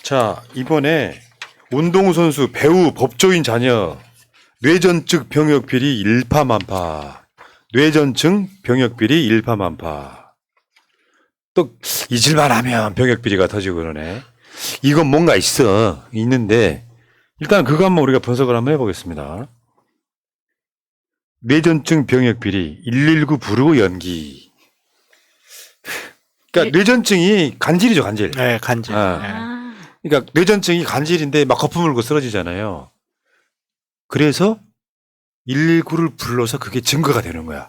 자, 이번에 운동선수, 배우, 법조인 자녀 뇌전증 병역비리 일파만파. 뇌전증 병역비리 일파만파. 또 잊을만 하면 병역비리가 터지고 그러네. 이건 뭔가 있는데 일단 그거 한번 우리가 분석을 한번 해보겠습니다. 뇌전증 병역비리 119 부르고 연기. 그러니까 뇌전증이 간질이죠, 간질. 네, 간질. 그러니까 뇌전증이 간질인데 막 거품 물고 쓰러지잖아요. 그래서 119를 불러서 그게 증거가 되는 거야.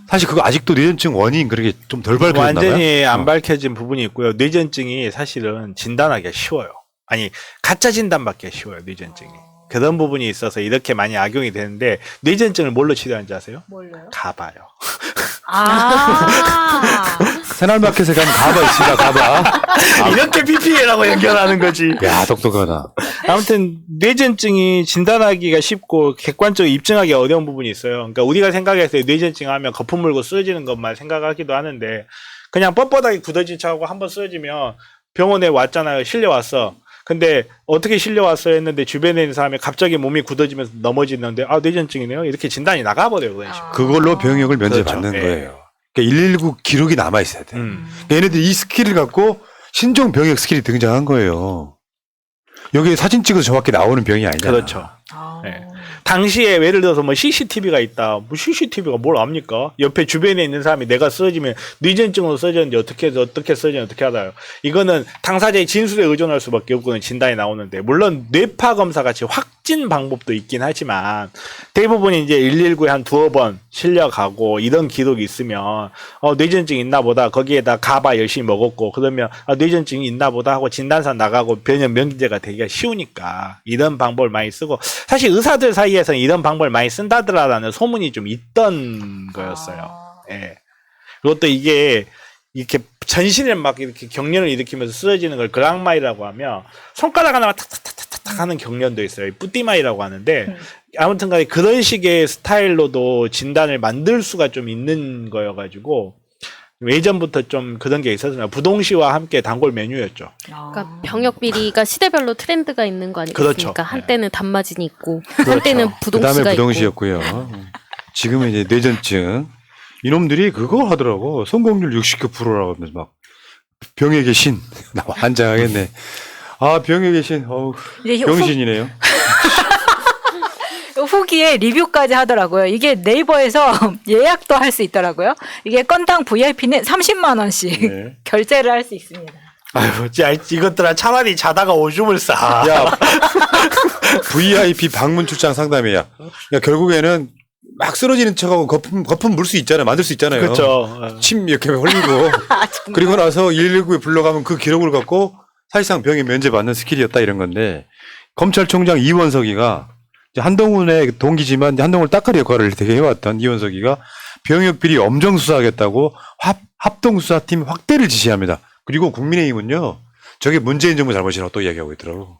사실 그거 아직도 뇌전증 원인 그렇게 좀 덜 밝혀졌나 봐요. 완전히 안 밝혀진 부분이 있고요. 뇌전증이 사실은 진단하기가 쉬워요. 아니, 가짜 진단받기가 쉬워요, 뇌전증이. 그런 부분이 있어서 이렇게 많이 악용이 되는데, 뇌전증을 뭘로 치료하는지 아세요? 뭘로요? 가봐요. 새날마켓에 가면 가봐 있습니다. 가봐. 이렇게 PPA라고 연결하는 거지. 야, 똑똑하다. 아무튼 뇌전증이 진단하기가 쉽고 객관적으로 입증하기 어려운 부분이 있어요. 그러니까 우리가 생각했을 때 뇌전증 하면 거품 물고 쓰러지는 것만 생각하기도 하는데, 그냥 뻣뻣하게 굳어진 척하고 한번 쓰러지면 병원에 왔잖아요. 실려왔어. 근데 어떻게 실려왔어요 했는데 주변에 있는 사람이 갑자기 몸이 굳어지면서 넘어지는데 뇌전증이네요. 이렇게 진단이 나가버려요. 그런 식으로. 그걸로 병역을 면제받는 그렇죠. 거예요. 그러니까 119 기록이 남아 있어야 돼. 그러니까 얘네들이 이 스킬을 갖고 신종 병역 스킬이 등장한 거예요. 여기 사진 찍어서 정확히 나오는 병이 아니잖아. 그렇죠. 네. 당시에 예를 들어서 뭐 CCTV가 있다. 뭐 CCTV가 뭘 압니까? 옆에 주변에 있는 사람이 내가 쓰러지면 뇌전증으로 쓰러졌는데 어떻게 쓰러지면 어떻게 알아요? 이거는 당사자의 진술에 의존할 수밖에 없고는 진단이 나오는데, 물론 뇌파 검사 같이 확진 방법도 있긴 하지만 대부분이 이제 119에 한 두어 번 실려가고 이런 기록이 있으면 뇌전증 있나 보다. 거기에다 가봐 열심히 먹었고 그러면 뇌전증이 있나 보다 하고 진단서 나가고 변형 명기제가 되기가 쉬우니까 이런 방법을 많이 쓰고, 사실 의사들 사이에서는 이런 방법을 많이 쓴다더라라는 소문이 좀 있던 거였어요. 예. 그것도 이게 이렇게 전신을 막 이렇게 경련을 일으키면서 쓰러지는 걸 그랑마이라고 하며, 손가락 하나만 탁탁탁탁탁 하는 경련도 있어요. 뿌띠마이라고 하는데, 아무튼 간에 그런 식의 스타일로도 진단을 만들 수가 좀 있는 거여가지고 예전부터 좀 그런 게 있었어요. 부동시와 함께 단골 메뉴였죠. 그러니까 병역 비리가 시대별로 트렌드가 있는 거 아니겠습니까? 그렇죠. 한때는 단마진이 있고, 그렇죠. 한때는 부동시가 그다음에 있고. 부동시였고요. 지금은 이제 뇌전증. 이놈들이 그거 하더라고. 성공률 69%라고 하면서 막 병역의 신. 나 환장하겠네. 병역의 신. 이제 병신이네요. 후기에 리뷰까지 하더라고요. 이게 네이버에서 예약도 할 수 있더라고요. 이게 건당 VIP는 30만 원씩 네. 결제를 할 수 있습니다. 아유, 이것들아 차라리 자다가 오줌을 싸. 야, VIP 방문 출장 상담이야. 야, 결국에는 막 쓰러지는 척하고 거품 물 수 있잖아요. 만들 수 있잖아요. 그렇죠. 침 이렇게 흘리고. 그리고 나서 119에 불러가면 그 기록을 갖고 사실상 병에 면제받는 스킬이었다 이런 건데, 검찰총장 이원석이가 한동훈의 동기지만 한동훈을 따까리 역할을 되게 해왔던 이원석이가 병역 비리 엄정 수사하겠다고 합동수사팀 확대를 지시합니다. 그리고 국민의힘은요, 저게 문재인 정부 잘못이라고 또 이야기하고 있더라고.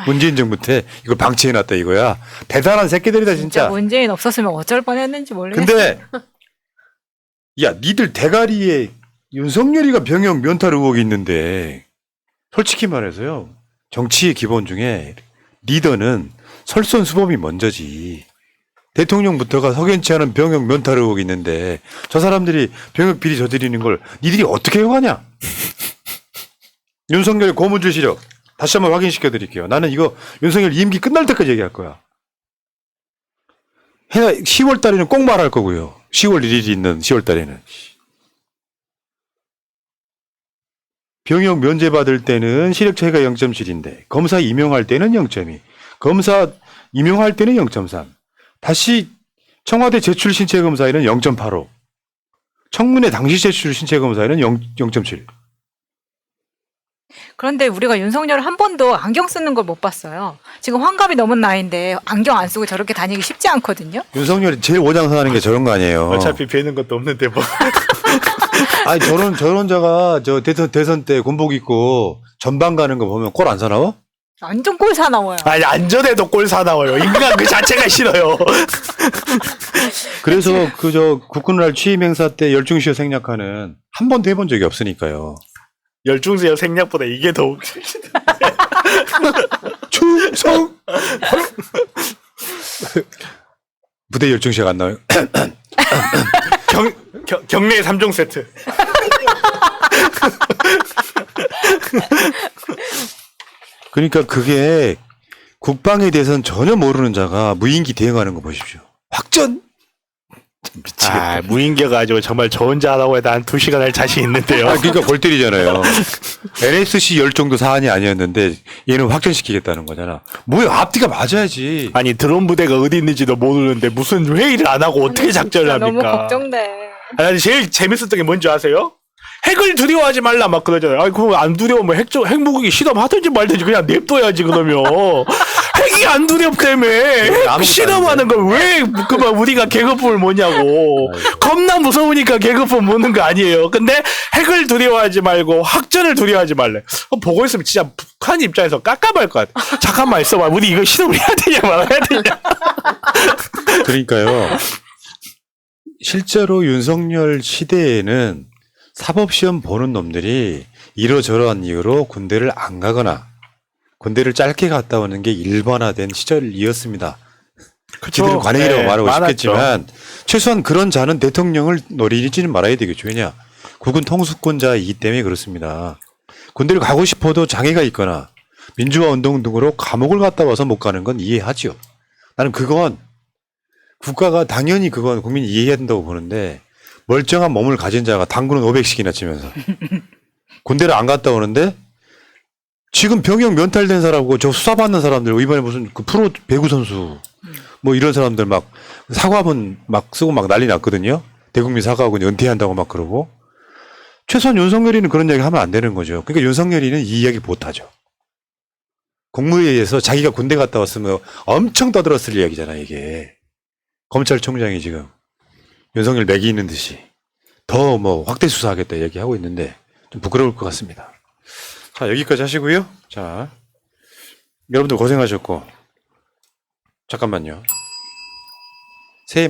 문재인 정부 때 이걸 방치해놨다 이거야. 대단한 새끼들이다 진짜. 문재인 없었으면 어쩔 뻔했는지 모르겠어요. 근데 야, 니들 대가리에 윤석열이가 병역 면탈 의혹이 있는데, 솔직히 말해서요, 정치의 기본 중에 리더는 설선수범이 먼저지. 대통령부터가 석연치 않은 병역 면탈 의혹이 있는데 저 사람들이 병역 비리 저지르는 걸 니들이 어떻게 해가냐? 윤석열 고무줄 시력 다시 한번 확인시켜 드릴게요. 나는 이거 윤석열 임기 끝날 때까지 얘기할 거야. 10월 달에는 꼭 말할 거고요. 10월 1일이 있는 10월 달에는. 병역 면제받을 때는 시력 차이가 0.7인데 검사 임용할 때는 0.2. 검사 임용할 때는 0.3. 다시 청와대 제출 신체 검사에는 0.85. 청문회 당시 제출 신체 검사에는 0.7. 그런데 우리가 윤석열 한 번도 안경 쓰는 걸 못 봤어요. 지금 환갑이 넘은 나이인데 안경 안 쓰고 저렇게 다니기 쉽지 않거든요. 윤석열이 제일 오장선하는 게 저런 거 아니에요. 어차피 뵈는 것도 없는데 뭐. 아니 저런 자가 저 대선 때 군복 입고 전방 가는 거 보면 꼴 안 사나워? 완전 꼴 사나워요. 아니, 안전에도 꼴 사나워요. 인간 그 자체가 싫어요. 그래서 국군날 취임 행사 때 열중시효 생략하는 한 번도 해본 적이 없으니까요. 열중수여 생략보다 이게 더 충성. 부대 열중시가 안 나와요. 경례 3종 세트. 그러니까 그게 국방에 대해서는 전혀 모르는 자가 무인기 대응하는 거 보십시오. 확전. 미치겠다. 아, 무인기가 가지고 정말 저 혼자 하라고 해도 한 2시간 할 자신 있는데요. 그러니까 골 때리잖아요. NSC 열 정도 사안이 아니었는데 얘는 확전시키겠다는 거잖아. 뭐야, 앞뒤가 맞아야지. 아니 드론 부대가 어디 있는지도 모르는데 무슨 회의를 안 하고 어떻게 작전을 진짜 합니까? 너무 걱정돼. 아니 제일 재밌었던 게 뭔지 아세요? 핵을 두려워하지 말라 막 그러잖아요. 아니 그거 안 두려우면 핵무기 시험하든지 말든지 그냥 냅둬야지 그러면. 핵이 안 두렵다며. 핵 아무것도 실험하는 걸 왜 그만 우리가 계급품을 뭐냐고. 겁나 무서우니까 계급품 모는 거 아니에요. 근데 핵을 두려워하지 말고 확전을 두려워하지 말래. 보고 있으면 진짜 북한 입장에서 깝깝할 것 같아. 잠깐만 있어봐. 우리 이거 실험을 해야 되냐 말아야 되냐. 그러니까요. 실제로 윤석열 시대에는 사법시험 보는 놈들이 이러저러한 이유로 군대를 안 가거나 군대를 짧게 갔다 오는 게 일반화된 시절이었습니다. 지들은 관행이라고 네, 말하고 많았죠. 싶겠지만 최소한 그런 자는 대통령을 노리지는 말아야 되겠죠. 왜냐? 국군 통수권자이기 때문에 그렇습니다. 군대를 가고 싶어도 장애가 있거나 민주화 운동 등으로 감옥을 갔다 와서 못 가는 건 이해하죠. 나는 그건 국가가 당연히 그건 국민이 이해해야 된다고 보는데 멀쩡한 몸을 가진 자가 당구는 500씩이나 치면서 군대를 안 갔다 오는데 지금 병역 면탈된 사람하고 저 수사받는 사람들 이번에 무슨 그 프로 배구 선수 뭐 이런 사람들 막 사과문 막 쓰고 막 난리 났거든요. 대국민 사과하고 은퇴한다고 막 그러고 최소한 윤석열이는 그런 이야기 하면 안 되는 거죠. 그러니까 윤석열이는 이 이야기 못 하죠. 국무회의에서 자기가 군대 갔다 왔으면 엄청 떠들었을 이야기잖아 이게. 검찰총장이 지금 윤석열 매기는 듯이 더 뭐 확대 수사하겠다 얘기하고 있는데 좀 부끄러울 것 같습니다. 자, 여기까지 하시고요. 자, 여러분들 고생하셨고 잠깐만요.